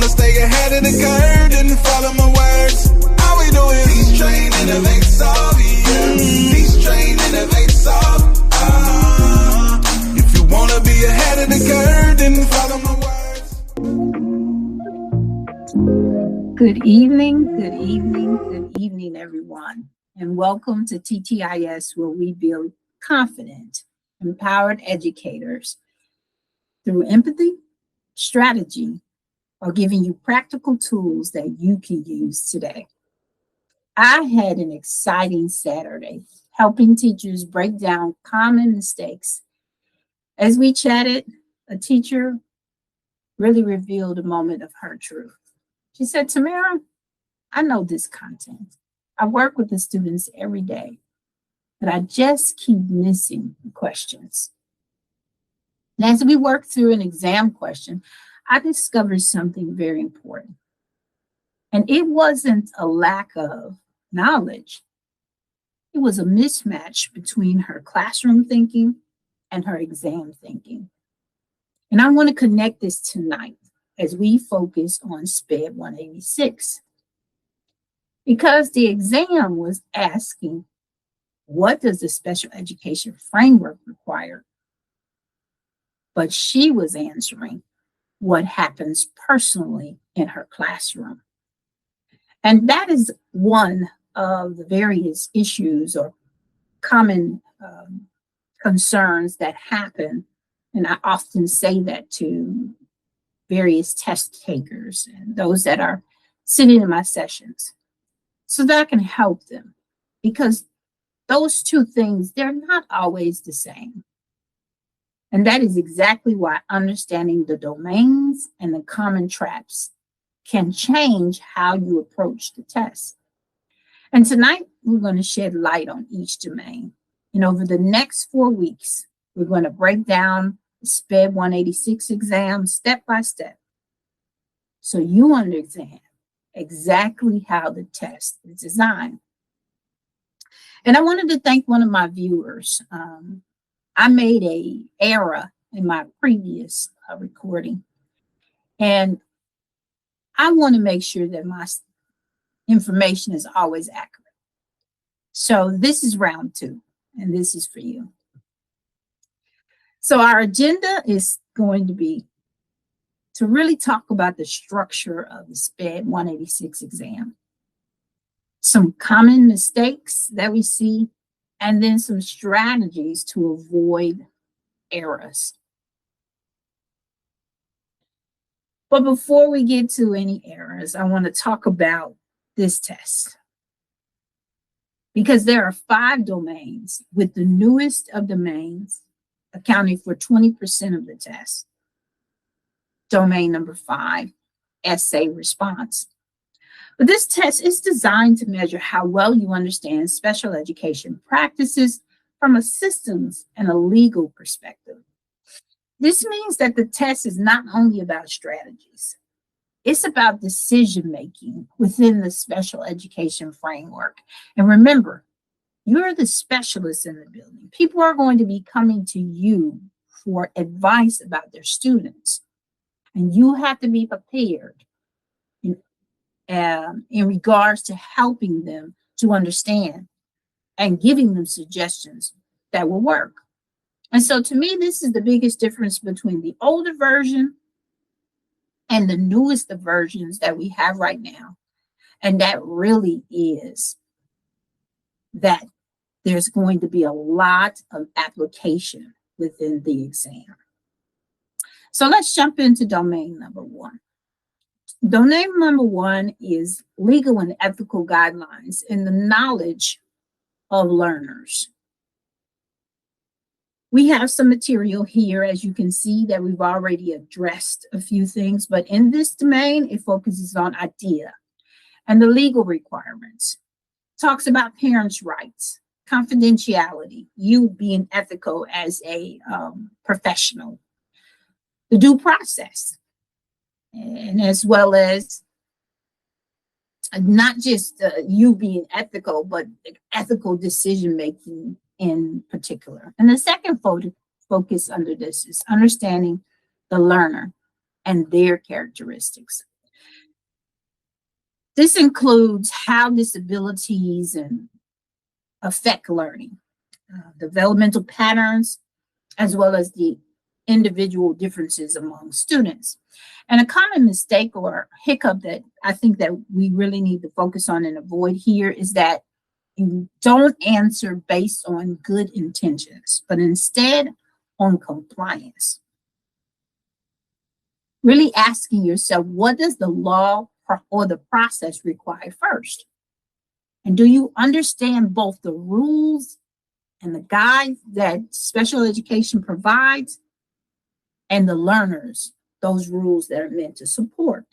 wanna stay ahead of the curve, then follow my words. All we doing, teach, train, innovate, solve, yeah. Teach, train, innovate, solve. If you wanna be ahead of the curve, then follow my words. Good evening, good evening, good evening, everyone. And welcome to TExES, where we build confident, empowered educators through empathy, strategy, or giving you practical tools that you can use today. I had an exciting Saturday helping teachers break down common mistakes. As we chatted, a teacher really revealed a moment of her truth. She said, Tamara, I know this content. I work with the students every day, but I just keep missing the questions. And as we worked through an exam question, I discovered something very important. And it wasn't a lack of knowledge. It was a mismatch between her classroom thinking and her exam thinking. And I want to connect this tonight as we focus on SPED 186. Because the exam was asking, what does the special education framework require? But she was answering what happens personally in her classroom. And that is one of the various issues or common concerns that happen. And I often say that to various test takers and those that are sitting in my sessions so that I can help them. Because those two things, they're not always the same. And that is exactly why understanding the domains and the common traps can change how you approach the test. And tonight, we're going to shed light on each domain. And over the next 4 weeks, we're going to break down the SPED 186 exam step by step, so you understand exactly how the test is designed. And I wanted to thank one of my viewers. I made an error in my previous recording, and I want to make sure that my information is always accurate. So this is round 2, and this is for you. So our agenda is going to be to really talk about the structure of the SPED 186 exam, some common mistakes that we see, and then some strategies to avoid errors. But before we get to any errors, I want to talk about this test. Because there are 5 domains, with the newest of domains accounting for 20% of the test. Domain number 5, essay response. But this test is designed to measure how well you understand special education practices from a systems and a legal perspective. This means that the test is not only about strategies, it's about decision-making within the special education framework. And remember, you're the specialist in the building. People are going to be coming to you for advice about their students. And you have to be prepared in regards to helping them to understand and giving them suggestions that will work. And so to me, this is the biggest difference between the older version and the newest of versions that we have right now. And that really is that there's going to be a lot of application within the exam. So let's jump into domain number 1. Domain number 1 is legal and ethical guidelines in the knowledge of learners. We have some material here, as you can see, that we've already addressed a few things, but in this domain, it focuses on idea and the legal requirements. Talks about parents' rights, confidentiality, you being ethical as a professional, the due process, and as well as not just you being ethical, but ethical decision-making in particular. And the second focus under this is understanding the learner and their characteristics. This includes how disabilities affect learning, developmental patterns, as well as the individual differences among students. And a common mistake or hiccup that I think that we really need to focus on and avoid here is that you don't answer based on good intentions, but instead on compliance. Really asking yourself, what does the law or the process require first? And do you understand both the rules and the guides that special education provides and the learners, those rules that are meant to support,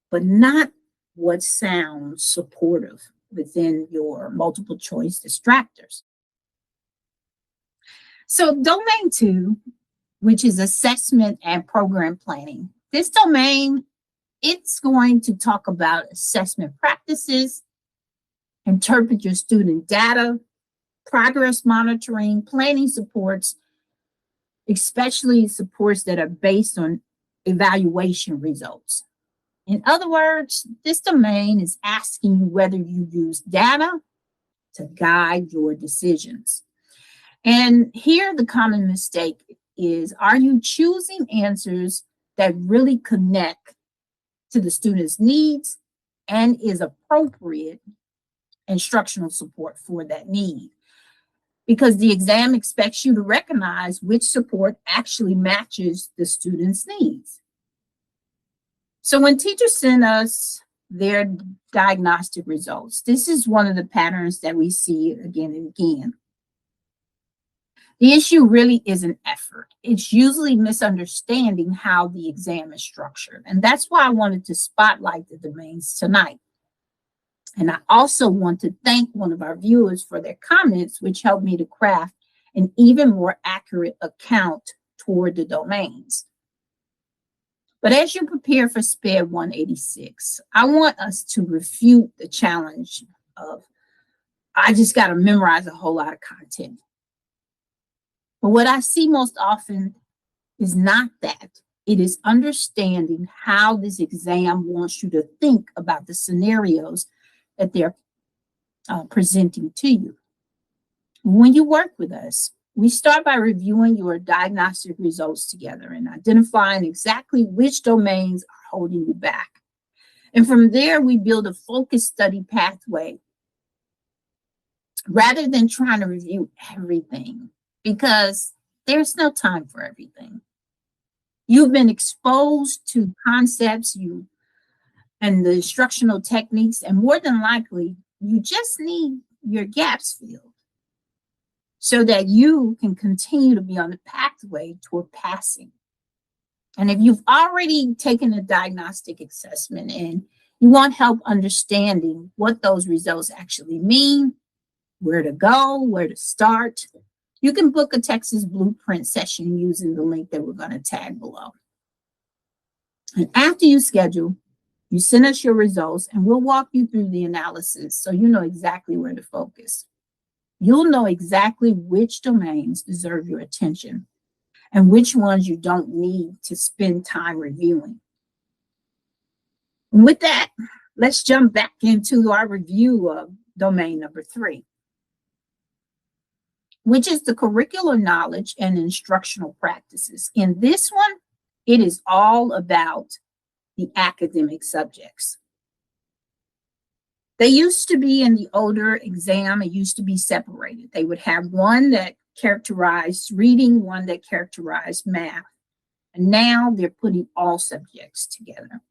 but not what sounds supportive within your multiple choice distractors? So domain 2, which is assessment and program planning. This domain, it's going to talk about assessment practices, interpret your student data, progress monitoring, planning supports, especially supports that are based on evaluation results. In other words, this domain is asking you whether you use data to guide your decisions. And here the common mistake is, are you choosing answers that really connect to the student's needs and is appropriate instructional support for that need? Because the exam expects you to recognize which support actually matches the student's needs. So when teachers send us their diagnostic results, this is one of the patterns that we see again and again. The issue really is an effort. It's usually misunderstanding how the exam is structured. And that's why I wanted to spotlight the domains tonight. And I also want to thank one of our viewers for their comments, which helped me to craft an even more accurate account toward the domains. But as you prepare for SPED 186, I want us to refute the challenge of, I just got to memorize a whole lot of content. But what I see most often is not that. It is understanding how this exam wants you to think about the scenarios that they're presenting to you. When you work with us, we start by reviewing your diagnostic results together and identifying exactly which domains are holding you back. And from there, we build a focused study pathway rather than trying to review everything, because there's no time for everything. You've been exposed to concepts and the instructional techniques, and more than likely, you just need your gaps filled so that you can continue to be on the pathway toward passing. And if you've already taken a diagnostic assessment and you want help understanding what those results actually mean, where to go, where to start, you can book a TExES Blueprint session using the link that we're going to tag below. And after you schedule, you send us your results and we'll walk you through the analysis so you know exactly where to focus. You'll know exactly which domains deserve your attention and which ones you don't need to spend time reviewing. And with that, let's jump back into our review of domain number 3, which is the curricular knowledge and instructional practices. In this one, it is all about the academic subjects. They used to be in the older exam, it used to be separated. They would have one that characterized reading, one that characterized math. And now they're putting all subjects together.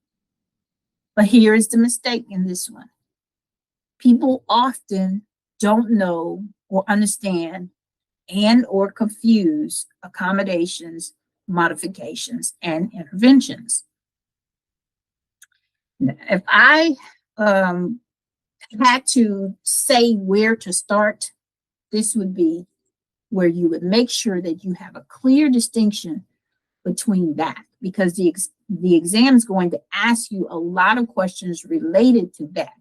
But here is the mistake in this one. People often don't know or understand and or confuse accommodations, modifications, and interventions. If I had to say where to start, this would be where you would make sure that you have a clear distinction between that, because the exam is going to ask you a lot of questions related to that.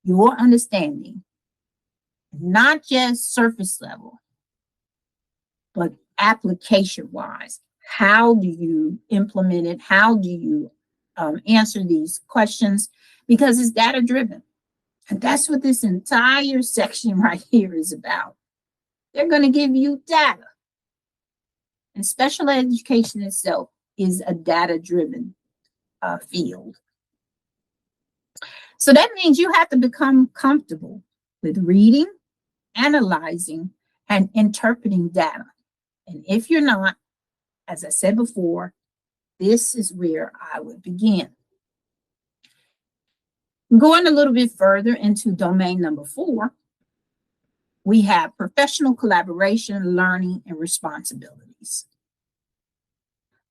Your understanding, not just surface level, but application-wise. How do you implement it? How do you answer these questions because it's data driven. And that's what this entire section right here is about. They're going to give you data. And special education itself is a data driven field. So that means you have to become comfortable with reading, analyzing, and interpreting data. And if you're not, as I said before, this is where I would begin. Going a little bit further into domain number 4, we have professional collaboration, learning, and responsibilities.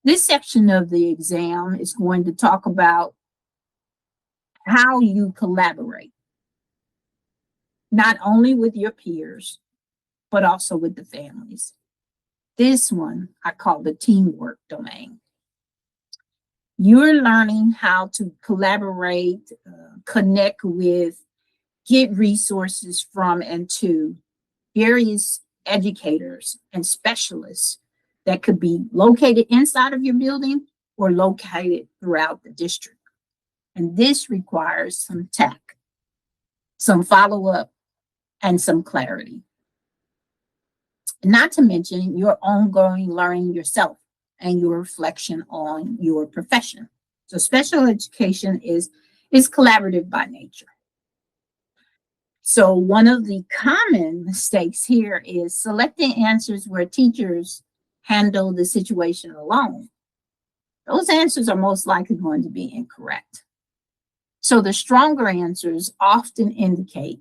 This section of the exam is going to talk about how you collaborate, not only with your peers, but also with the families. This one I call the teamwork domain. You're learning how to collaborate, connect with, get resources from and to various educators and specialists that could be located inside of your building or located throughout the district. And this requires some tact, some follow-up, and some clarity. Not to mention your ongoing learning yourself and your reflection on your profession. So special education is collaborative by nature. So one of the common mistakes here is selecting answers where teachers handle the situation alone. Those answers are most likely going to be incorrect. So the stronger answers often indicate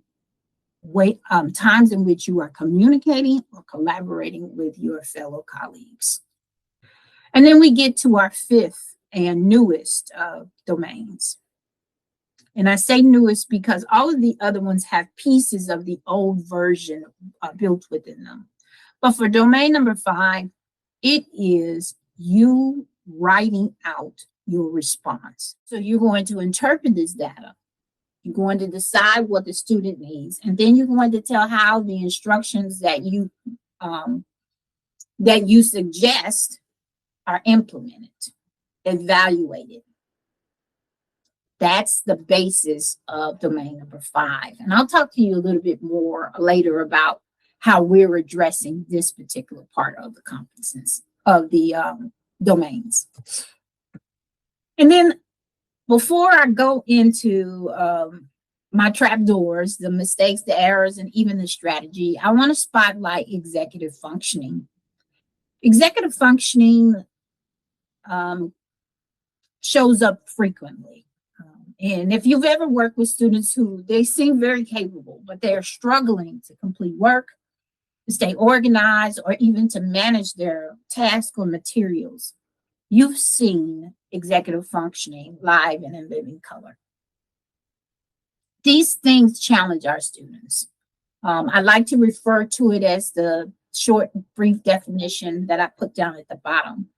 times in which you are communicating or collaborating with your fellow colleagues. And then we get to our 5th and newest domains. And I say newest because all of the other ones have pieces of the old version built within them. But for domain number 5, it is you writing out your response. So you're going to interpret this data. You're going to decide what the student needs, and then you're going to tell how the instructions that you suggest are implemented, evaluated. That's the basis of domain number 5. And I'll talk to you a little bit more later about how we're addressing this particular part of the competencies of the domains. And then before I go into my trapdoors, the mistakes, the errors, and even the strategy, I want to spotlight executive functioning. Executive functioning shows up frequently. And if you've ever worked with students who they seem very capable, but they're struggling to complete work, to stay organized, or even to manage their tasks or materials, you've seen executive functioning live and in living color. These things challenge our students. I like to refer to it as the short, brief definition that I put down at the bottom,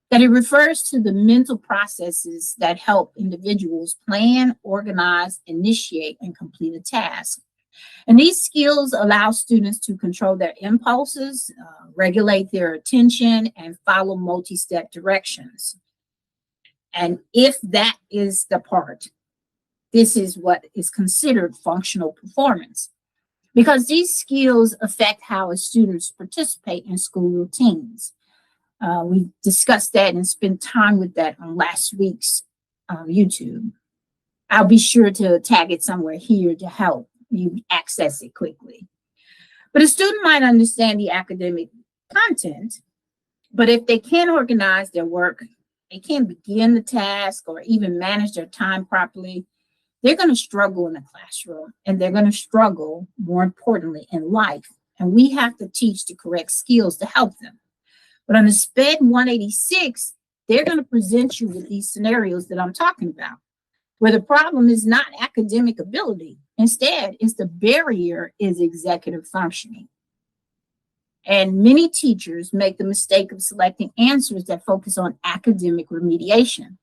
that it refers to the mental processes that help individuals plan, organize, initiate, and complete a task. And these skills allow students to control their impulses, regulate their attention, and follow multi-step directions. And if that is the part, this is what is considered functional performance, because these skills affect how students participate in school routines. We discussed that and spent time with that on last week's YouTube. I'll be sure to tag it somewhere here to help you access it quickly. But a student might understand the academic content, but if they can't organize their work, they can't begin the task or even manage their time properly, they're going to struggle in the classroom, and they're going to struggle, more importantly, in life. And we have to teach the correct skills to help them. But on the SPED 186, they're going to present you with these scenarios that I'm talking about, where the problem is not academic ability. Instead, it's the barrier is executive functioning. And many teachers make the mistake of selecting answers that focus on academic remediation.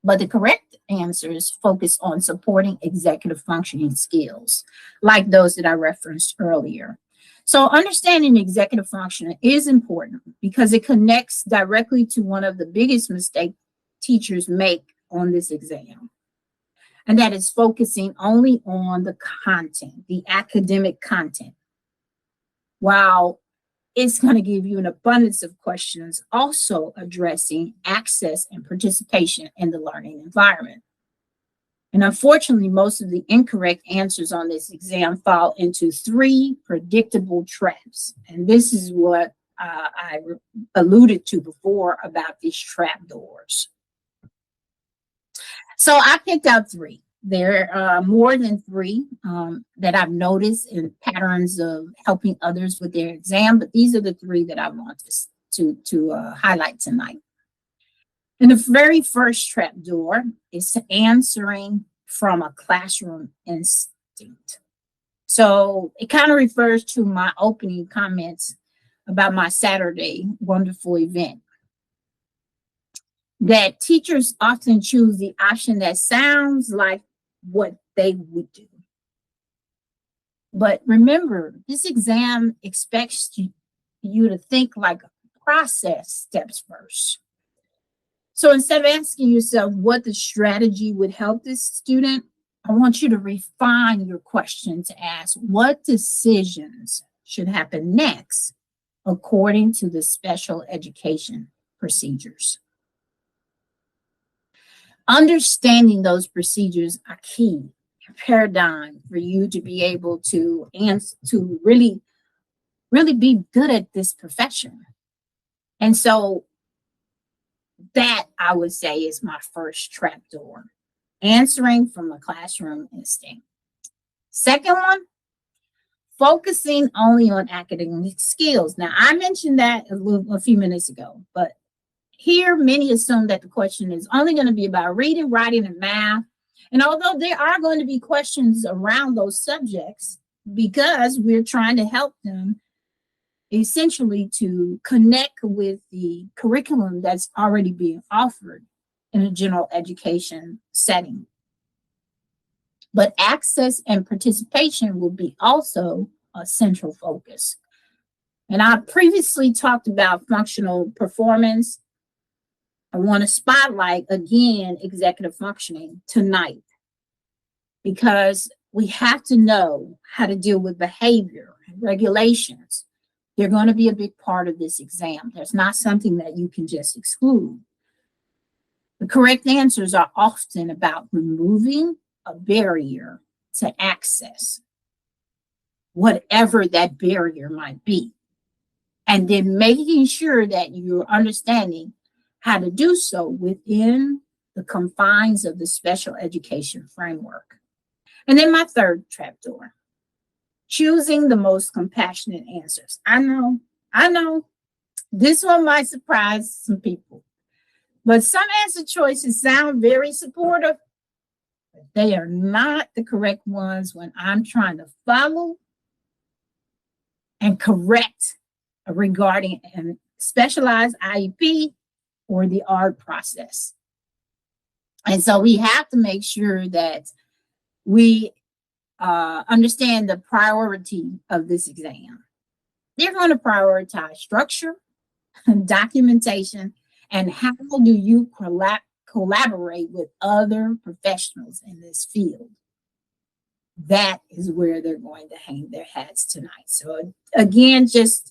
But the correct answers focus on supporting executive functioning skills, like those that I referenced earlier. So understanding executive functioning is important because it connects directly to one of the biggest mistakes teachers make on this exam. And that is focusing only on the content, the academic content. While it's going to give you an abundance of questions also addressing access and participation in the learning environment. And unfortunately, most of the incorrect answers on this exam fall into 3 predictable traps. And this is what I alluded to before about these trapdoors. So I picked out 3. There are more than 3 that I've noticed in patterns of helping others with their exam, but these are the 3 that I want to highlight tonight. And the very first trapdoor is answering from a classroom instinct. So it kind of refers to my opening comments about my Saturday wonderful event. That teachers often choose the option that sounds like what they would do. But remember, this exam expects you to think like a process steps first. So instead of asking yourself what the strategy would help this student, I want you to refine your question to ask what decisions should happen next according to the special education procedures. Understanding those procedures are key, paradigm for you to be able to answer, to really be good at this profession. And so that I would say is my first trapdoor, answering from a classroom instinct. Second one, focusing only on academic skills. Now, I mentioned that a few minutes ago, but here many assume that the question is only going to be about reading, writing, and math. And although there are going to be questions around those subjects, because we're trying to help them essentially to connect with the curriculum that's already being offered in a general education setting. But access and participation will be also a central focus. And I previously talked about functional performance. I want to spotlight again executive functioning tonight, because we have to know how to deal with behavior and regulations. They're going to be a big part of this exam. There's not something that you can just exclude. The correct answers are often about removing a barrier to access, whatever that barrier might be, and then making sure that you're understanding how to do so within the confines of the special education framework. And then my third trapdoor, choosing the most compassionate answers. I know, this one might surprise some people, but some answer choices sound very supportive, but they are not the correct ones when I'm trying to follow and correct regarding a specialized IEP or the ARD process. And so we have to make sure that we understand the priority of this exam. They're going to prioritize structure, documentation, and how do you collaborate with other professionals in this field. That is where they're going to hang their hats tonight. So again, just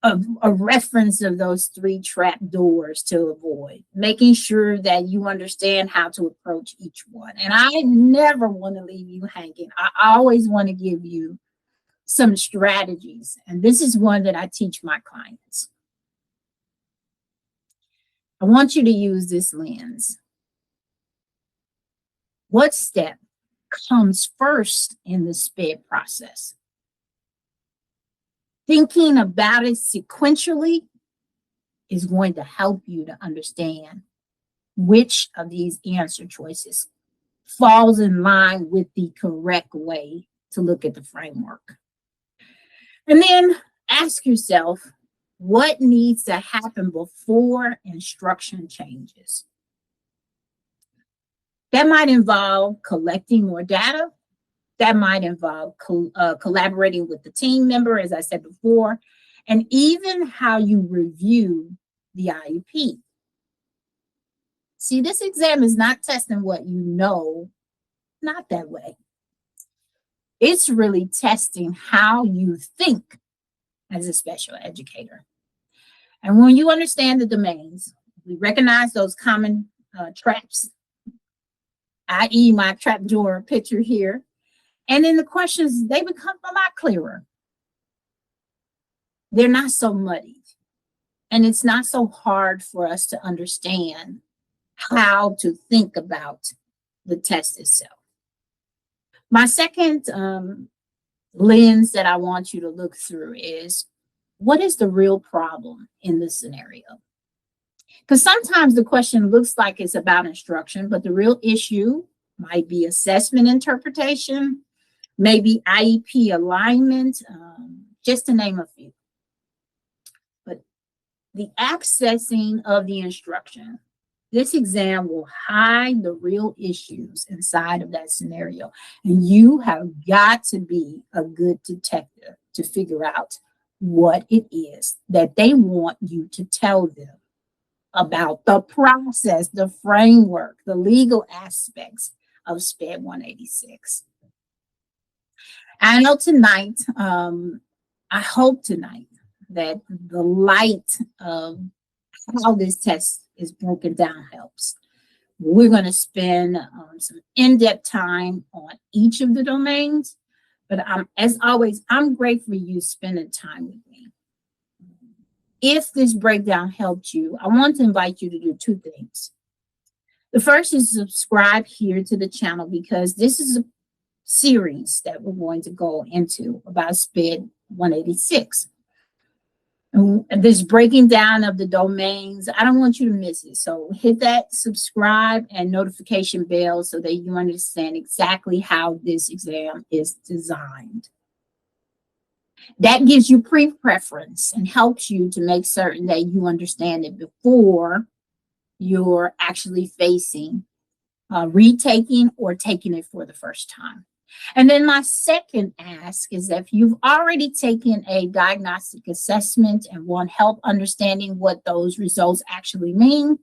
a reference of those 3 trap doors to avoid, making sure that you understand how to approach each one. And I never want to leave you hanging. I always want to give you some strategies. And this is one that I teach my clients. I want you to use this lens. What step comes first in the SPED process? Thinking about it sequentially is going to help you to understand which of these answer choices falls in line with the correct way to look at the framework. And then ask yourself, what needs to happen before instruction changes? That might involve collecting more data. That might involve collaborating with the team member, as I said before, and even how you review the IEP. See, this exam is not testing what you know, not that way. It's really testing how you think as a special educator. And when you understand the domains, we recognize those common traps, i.e. my trapdoor picture here. And then the questions, they become a lot clearer. They're not so muddied. And it's not so hard for us to understand how to think about the test itself. My second lens that I want you to look through is, what is the real problem in this scenario? Because sometimes the question looks like it's about instruction, but the real issue might be assessment interpretation, maybe IEP alignment, just to name a few. But the accessing of the instruction, this exam will hide the real issues inside of that scenario. And you have got to be a good detective to figure out what it is that they want you to tell them about the process, the framework, the legal aspects of SPED 186. I know tonight, I hope tonight that the light of how this test is broken down helps. We're going to spend some in-depth time on each of the domains, but as always, I'm grateful for you spending time with me. If this breakdown helped you, I want to invite you to do two things. The first is subscribe here to the channel, because this is a series that we're going to go into about SPED 186. And this breaking down of the domains, I don't want you to miss it. So hit that subscribe and notification bell so that you understand exactly how this exam is designed. That gives you pre-preference and helps you to make certain that you understand it before you're actually facing retaking or taking it for the first time. And then my second ask is that if you've already taken a diagnostic assessment and want help understanding what those results actually mean,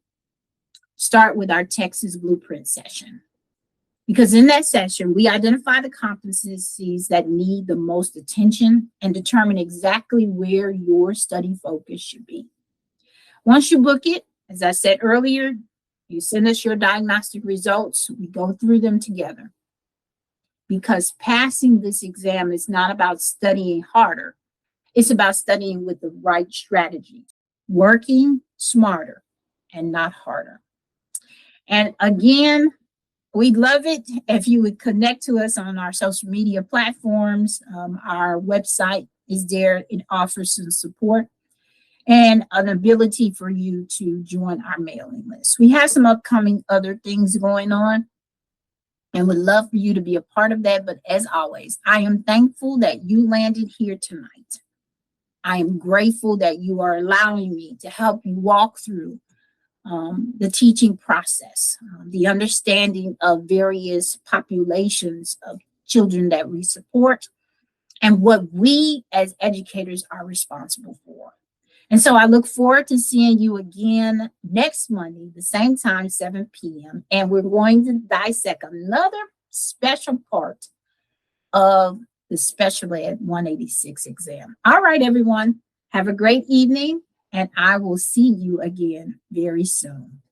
start with our TExES Blueprint session. Because in that session, we identify the competencies that need the most attention and determine exactly where your study focus should be. Once you book it, as I said earlier, you send us your diagnostic results. We go through them together. Because passing this exam is not about studying harder. It's about studying with the right strategy, working smarter and not harder. And again, we'd love it if you would connect to us on our social media platforms. Our website is there. It offers some support and an ability for you to join our mailing list. We have some upcoming other things going on, and would love for you to be a part of that. But as always, I am thankful that you landed here tonight. I am grateful that you are allowing me to help you walk through the teaching process, the understanding of various populations of children that we support, and what we as educators are responsible for. And so I look forward to seeing you again next Monday, the same time, 7 p.m. And we're going to dissect another special part of the Special Ed 186 exam. All right, everyone. Have a great evening, and I will see you again very soon.